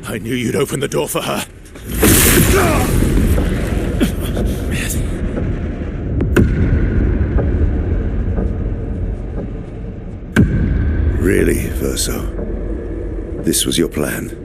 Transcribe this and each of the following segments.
I knew you'd open the door for her. Really, Verso? This was your plan?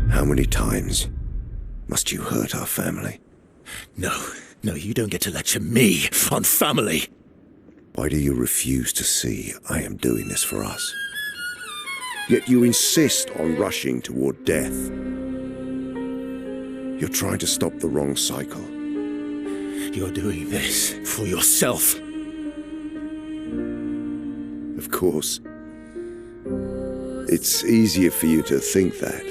How many times must you hurt our family? No, you don't get to lecture me on family. Why do you refuse to see I am doing this for us? Yet you insist on rushing toward death. You're trying to stop the wrong cycle. You're doing this for yourself. Of course. It's easier for you to think that,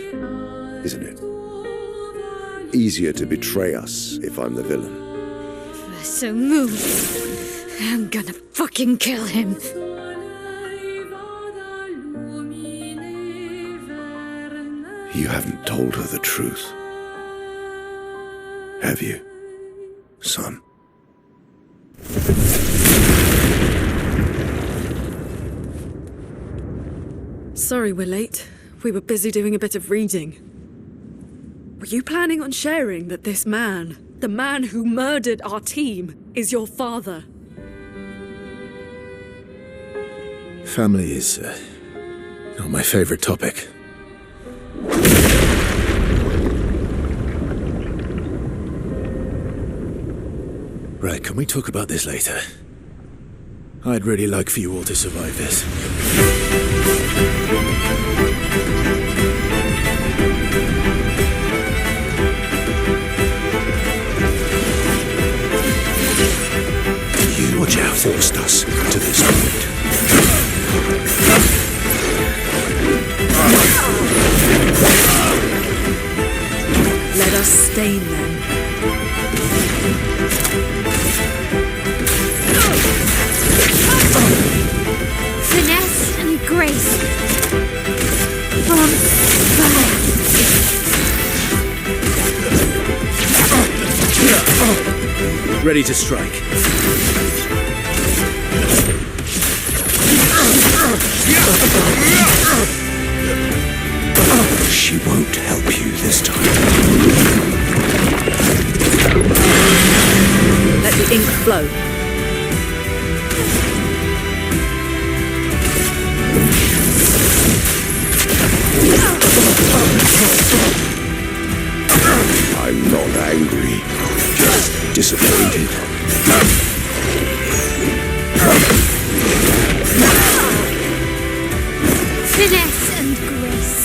isn't it? Easier to betray us if I'm the villain. So move. I'm gonna fucking kill him. You haven't told her the truth, have you, son? Sorry we're late. We were busy doing a bit of reading. Were you planning on sharing that this man, the man who murdered our team, is your father? Family is not my favorite topic. Right, can we talk about this later? I'd really like for you all to survive this. You watch out, forced us to this point. Let us stain them. Finesse and grace. From fire. Ready to strike. She won't help you this time. Let the ink flow. I'm not angry, just disappointed. Finesse and grace.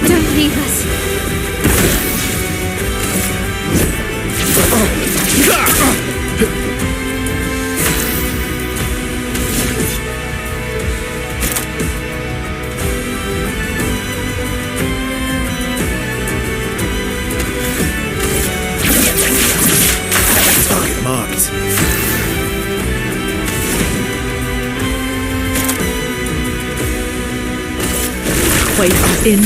Don't leave us. Target marked. Wait in.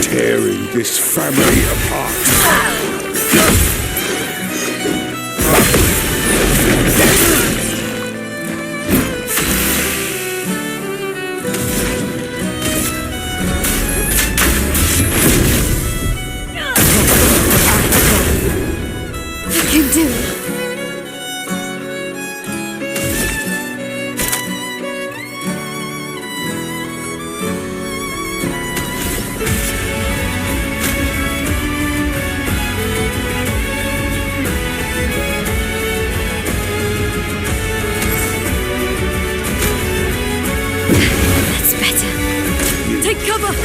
Tearing this family apart. You can do it.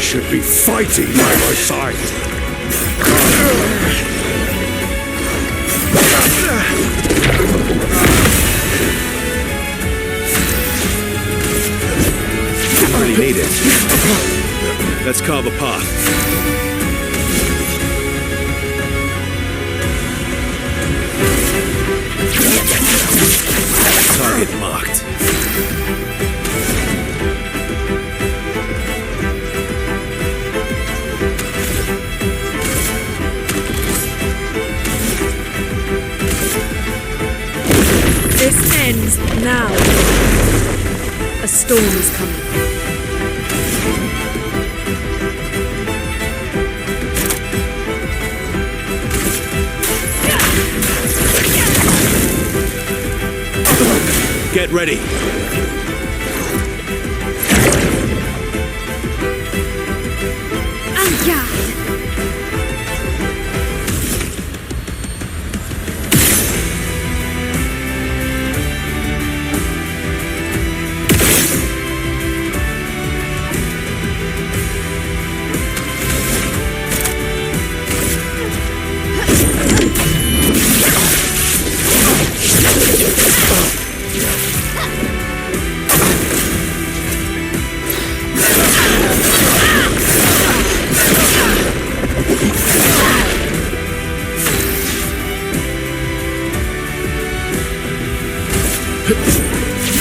should be fighting by my side. Didn't really need it. Let's carve a path. Target marked. This ends now. A storm is coming. Get ready. En garde.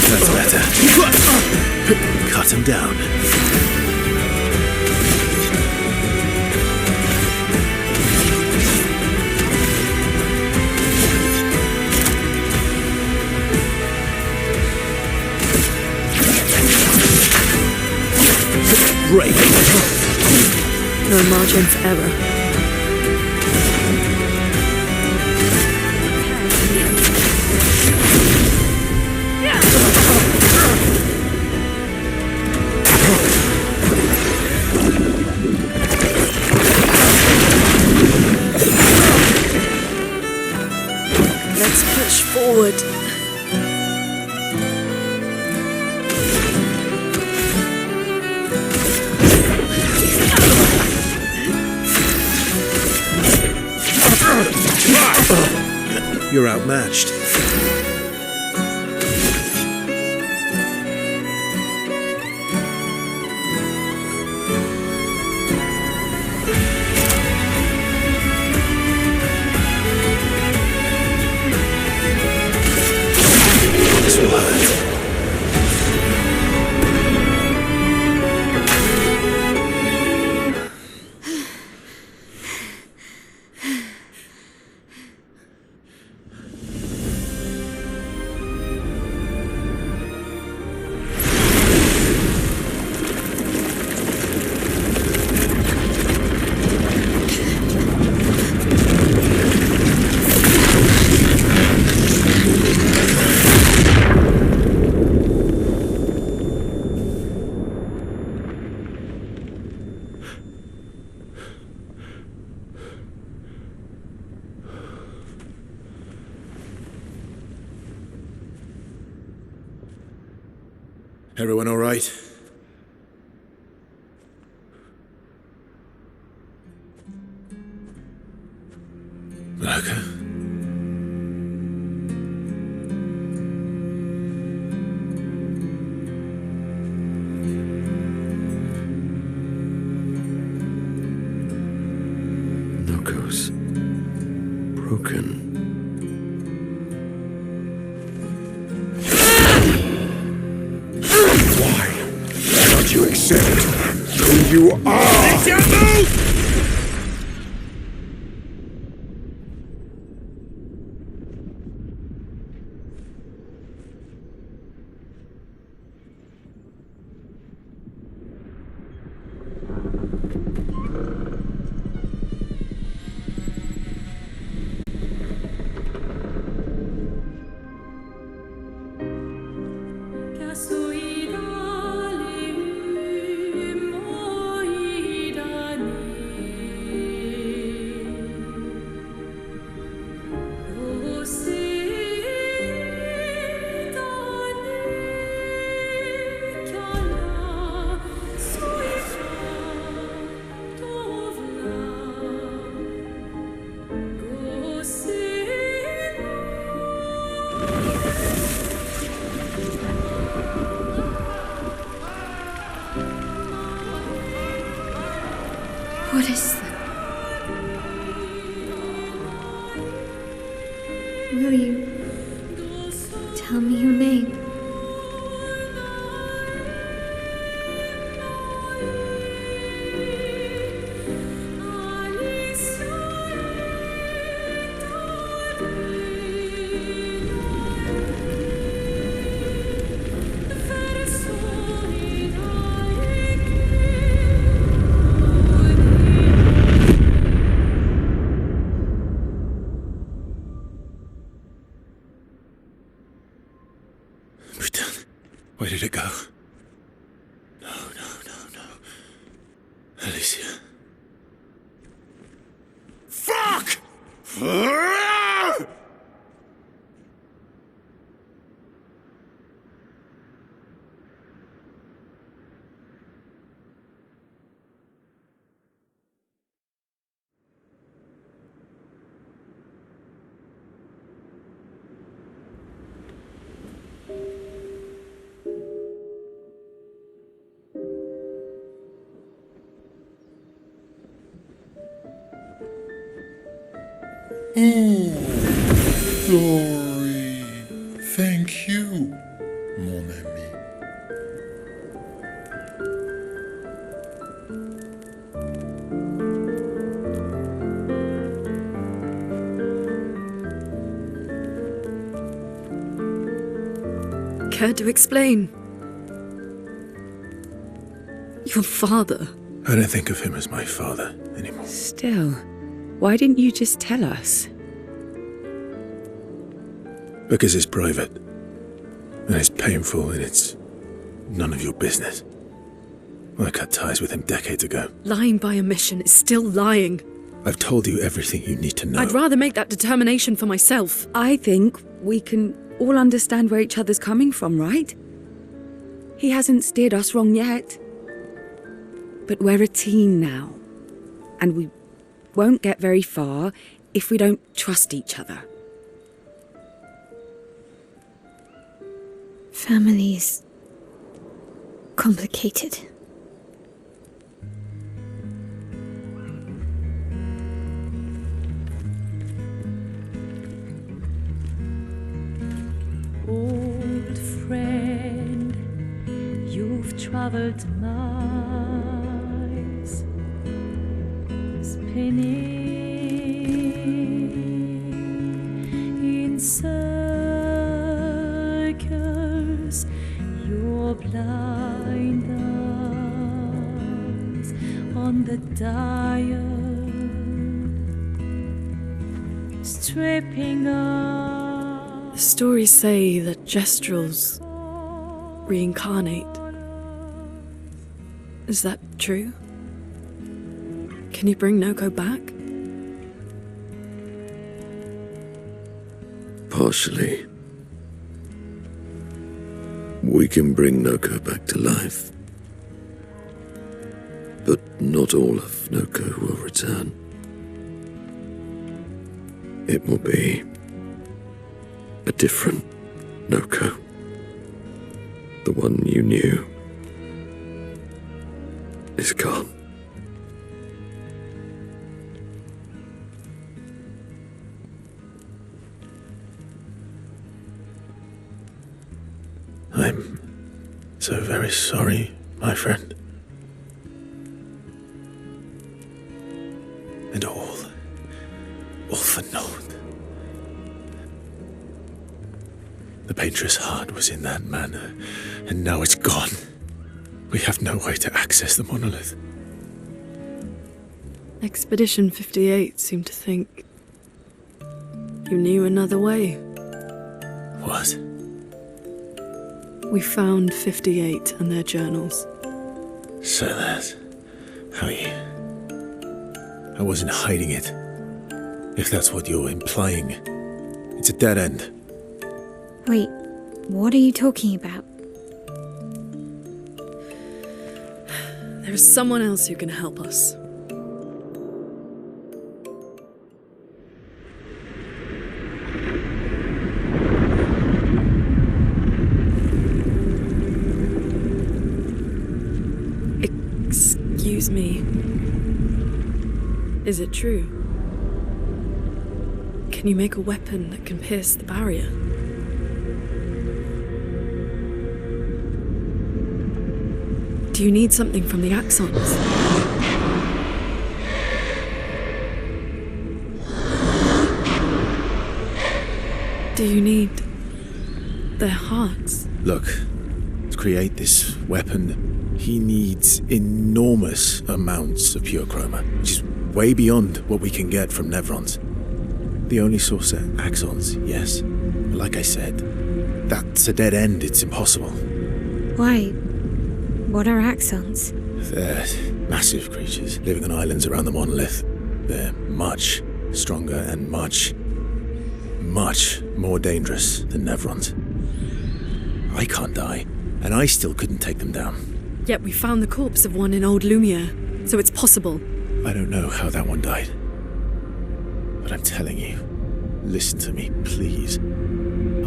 That's better. Cut him down. Break. No margin for error. Let's push forward. You're outmatched. This will hurt. Everyone all right? Lurker? Locos. Broken. You accept who you are. Don't move! Casuidale, moidane. What is that? Will you tell me your name? Where did it go? No. Alicia. Fuck! Glory. Thank you, mon ami. Care to explain? Your father. I don't think of him as my father anymore. Still, why didn't you just tell us? Because it's private. And it's painful and it's none of your business. I cut ties with him decades ago. Lying by omission is still lying. I've told you everything you need to know. I'd rather make that determination for myself. I think we can all understand where each other's coming from, right? He hasn't steered us wrong yet. But we're a team now. And we won't get very far if we don't trust each other. Family's complicated. Old friend, you've traveled miles, spinning in circles, your blind eyes on the dial, stripping off. The stories say that gestrels reincarnate. Is that true? Can you bring Noko back? Partially. We can bring Noko back to life. But not all of Noko will return. It will be a different Noko. The one you knew is gone. I'm so very sorry, my friend. And all for naught. The painter's heart was in that manor, and now it's gone. We have no way to access the monolith. Expedition 58 seemed to think you knew another way. What? We found 58 and their journals. So that's how you... I wasn't hiding it. If that's what you're implying. It's a dead end. Wait, what are you talking about? There is someone else who can help us. Excuse me. Is it true? Can you make a weapon that can pierce the barrier? Do you need something from the Axons? Do you need their hearts? Look, to create this weapon, he needs enormous amounts of pure chroma, which is way beyond what we can get from Nevrons. The only source are Axons, yes. But like I said, that's a dead end, it's impossible. Why? What are Axons? They're massive creatures living on islands around the monolith. They're much stronger and much more dangerous than Nevrons. I can't die, and I still couldn't take them down. Yet we found the corpse of one in Old Lumiere, so it's possible. I don't know how that one died. But I'm telling you, listen to me, please.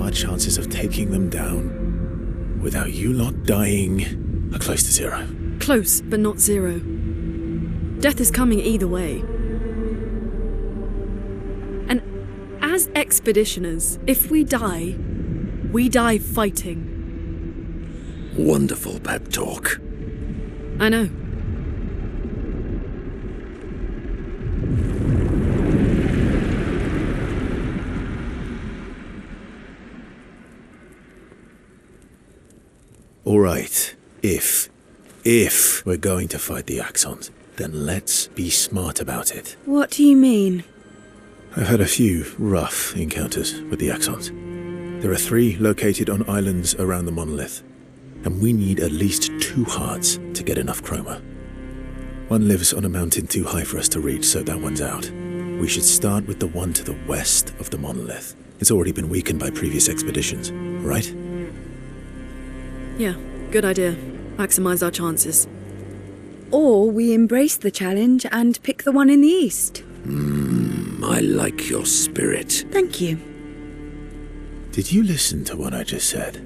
Our chances of taking them down without you lot dying are close to zero. Close, but not zero. Death is coming either way. And as expeditioners, if we die fighting. Wonderful pep talk. I know. All right, if we're going to fight the Axons, then let's be smart about it. What do you mean? I've had a few rough encounters with the Axons. There are 3 located on islands around the monolith, and we need at least 2 hearts to get enough chroma. One lives on a mountain too high for us to reach, so that one's out. We should start with the one to the west of the monolith. It's already been weakened by previous expeditions, right? Yeah, good idea. Maximize our chances. Or we embrace the challenge and pick the one in the east. I like your spirit. Thank you. Did you listen to what I just said?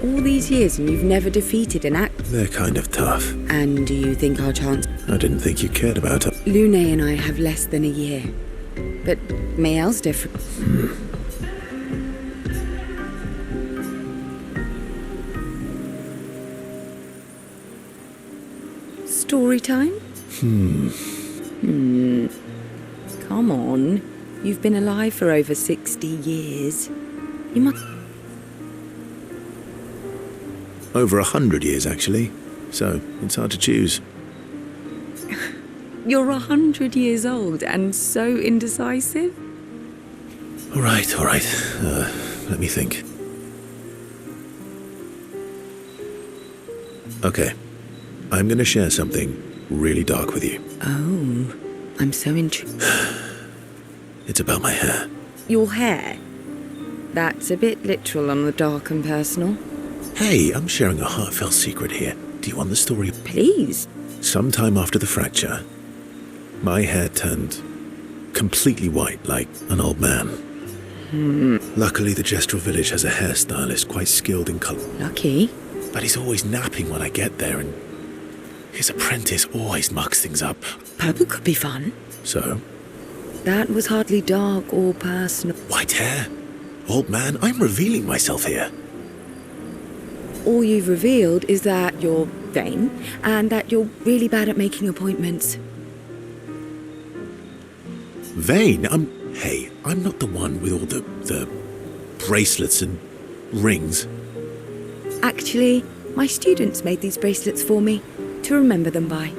All these years and you've never defeated an act. They're kind of tough. And do you think our chance? I didn't think you cared about her. Lune and I have less than a year. But Mael's different. Story time? Come on. You've been alive for over 60 years. You must... Over 100 years, actually. So, it's hard to choose. You're 100 years old and so indecisive? All right. Let me think. Okay. I'm going to share something really dark with you. Oh, I'm so intrigued. It's about my hair. Your hair? That's a bit literal on the dark and personal. Hey, I'm sharing a heartfelt secret here. Do you want the story? Please. Sometime after the fracture, my hair turned completely white, like an old man. Luckily, the Gestural village has a hairstylist quite skilled in colour. Lucky. But he's always napping when I get there, and his apprentice always mucks things up. Purple could be fun. So, That was hardly dark or personal. White hair? Old man, I'm revealing myself here. All you've revealed is that you're vain and that you're really bad at making appointments. Vain? Hey, I'm not the one with all the bracelets and rings. Actually, my students made these bracelets for me to remember them by.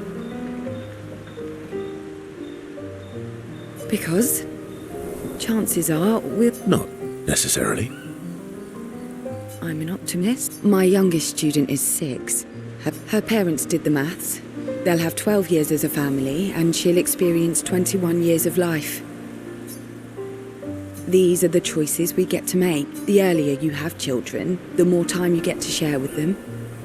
Because chances are Not necessarily. I'm an optimist. My youngest student is 6. Her parents did the maths. They'll have 12 years as a family, and she'll experience 21 years of life. These are the choices we get to make. The earlier you have children, the more time you get to share with them,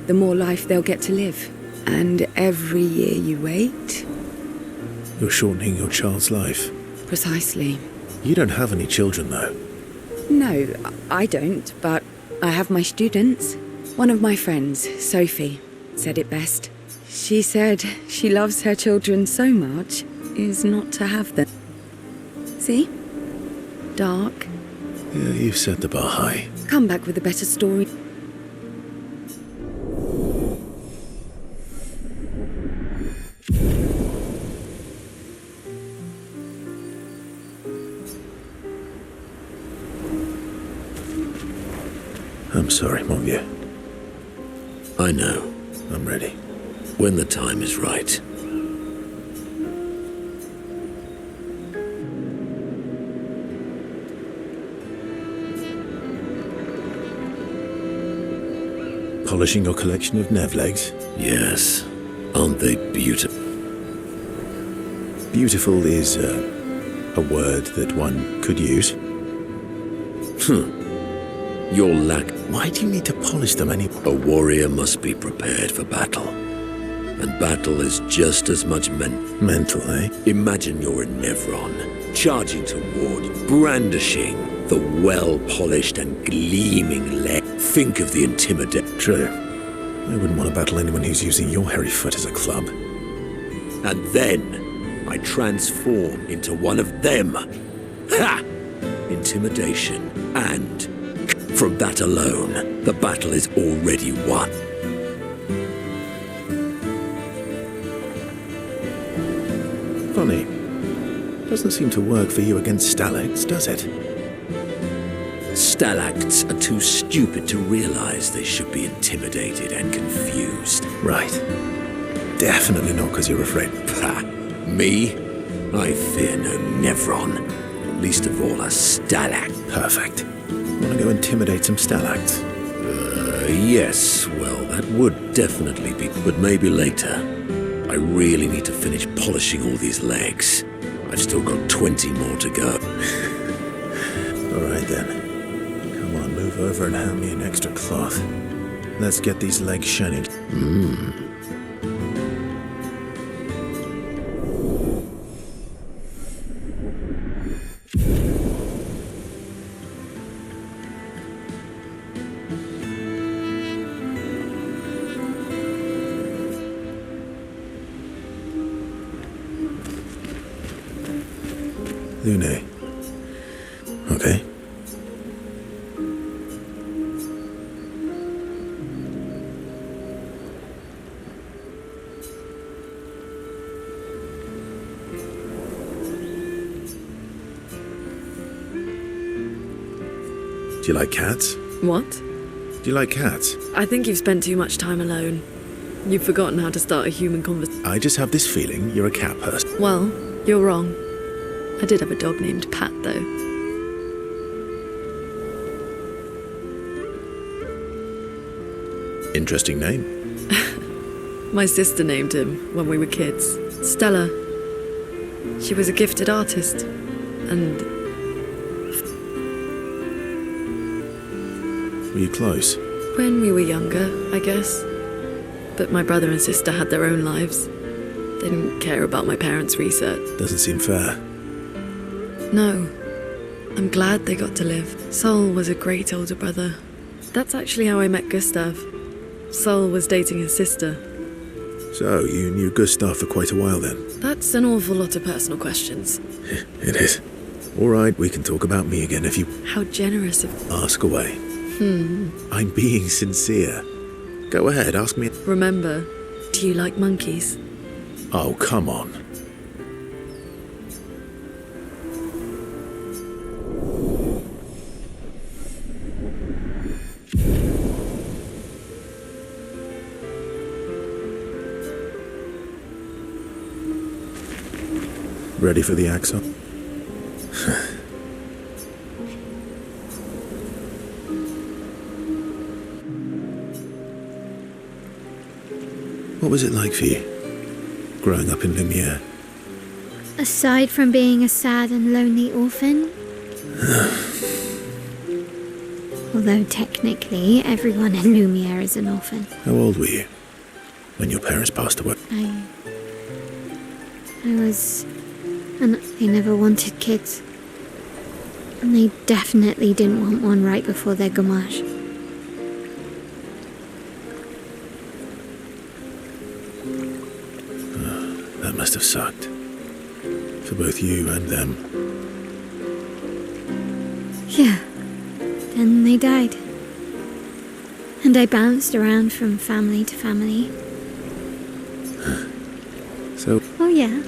the more life they'll get to live. And every year you wait... You're shortening your child's life. Precisely. You don't have any children, though. No, I don't, but I have my students. One of my friends, Sophie, said it best. She said she loves her children so much is not to have them. See? Dark. Yeah, you've set the bar high. Come back with a better story. I'm sorry, mon vieux. I know, I'm ready. when the time is right. Polishing your collection of Nev legs? Yes, aren't they beautiful? Beautiful is a word that one could use. Your lack. Why do you need to polish them anyway? A warrior must be prepared for battle. And battle is just as much Mental, eh? Imagine you're in Nevron, charging toward, brandishing the well-polished and gleaming leg. Think of the intimidation. True. I wouldn't want to battle anyone who's using your hairy foot as a club. And then I transform into one of them. Ha! Intimidation. And from that alone, the battle is already won. Funny. Doesn't seem to work for you against stalacts, does it? Stalacts are too stupid to realize they should be intimidated and confused. Right. Definitely not because you're afraid. Pah! Me? I fear no Nevron. Least of all a stalact. Perfect. Want to go intimidate some stalacts? Yes, well, that would definitely be, but maybe later. I really need to finish polishing all these legs. I've still got 20 more to go. All right then. Come on, move over and hand me an extra cloth. Let's get these legs shining. Lune. Okay. Do you like cats? What? Do you like cats? I think you've spent too much time alone. You've forgotten how to start a human conversation. I just have this feeling you're a cat person. Well, you're wrong. I did have a dog named Pat, though. Interesting name. My sister named him when we were kids. Stella. She was a gifted artist. And Were you close? when we were younger, I guess. But my brother and sister had their own lives. They didn't care about my parents' research. Doesn't seem fair. No. I'm glad they got to live. Sol was a great older brother. That's actually how I met Gustave. Sol was dating his sister. So, you knew Gustave for quite a while then? That's an awful lot of personal questions. It is. All right, we can talk about me again if you How generous of... ask away. I'm being sincere. Go ahead, ask me. Remember, do you like monkeys? Oh, come on. Ready for the axon? What was it like for you, growing up in Lumiere? Aside from being a sad and lonely orphan. Although technically everyone in Lumiere is an orphan. How old were you when your parents passed away? I was... And they never wanted kids. And they definitely didn't want one right before their gommage. That must have sucked. For both you and them. Yeah. Then they died. And I bounced around from family to family. So, Oh yeah.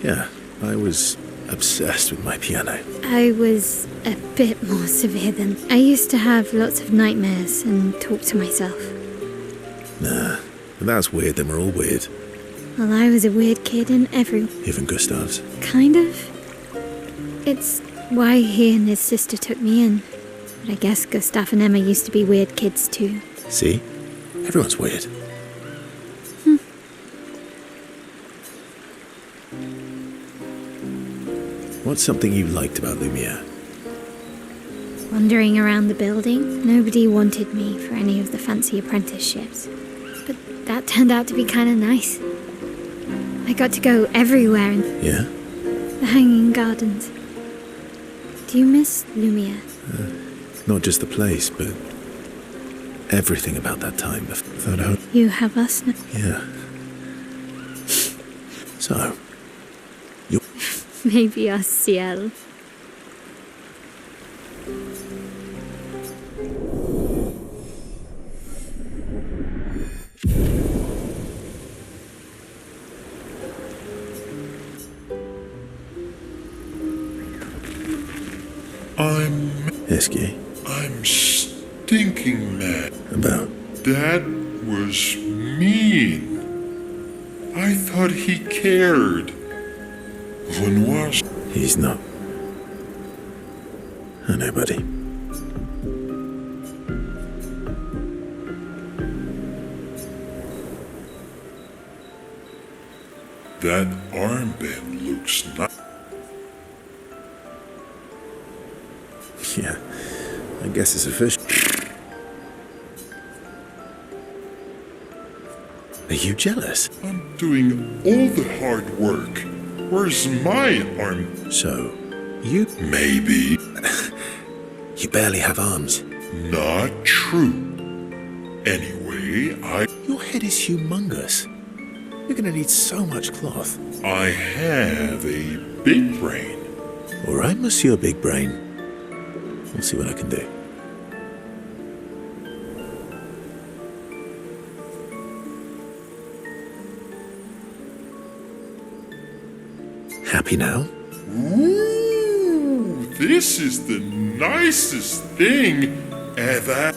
yeah, I was obsessed with my piano. I was a bit more severe than... I used to have lots of nightmares and talk to myself. Nah, if that's weird, then we're all weird. Well, I was a weird kid in every... Even Gustave's. Kind of. It's why he and his sister took me in. But I guess Gustave and Emma used to be weird kids too. See? Everyone's weird. What's something you liked about Lumiere? Wandering around the building, nobody wanted me for any of the fancy apprenticeships. But that turned out to be kind of nice. I got to go everywhere in Yeah? the hanging gardens. Do you miss Lumiere? Not just the place, but everything about that time. The third home. You have us now. Yeah. So, Maybe us, Ciel. Esky, I'm stinking mad. about. That was mean. I thought he cared. Renoir. He's not. I know, buddy. That armband looks nice. Yeah, I guess it's official. Are you jealous? I'm doing all the hard work. Where's my arm? So, you... Maybe. You barely have arms. Not true. Anyway, Your head is humongous. You're gonna need so much cloth. I have a big brain. All right, Monsieur Big Brain. We'll see what I can do. Happy now? Ooh, this is the nicest thing ever.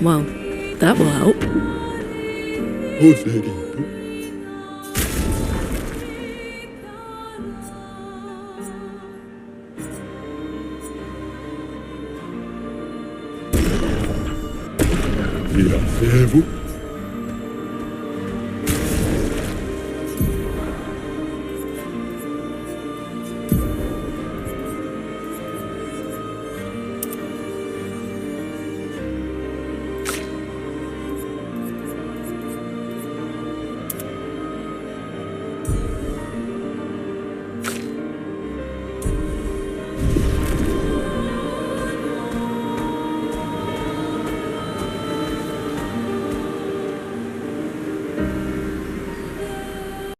Well, that will help. Mira,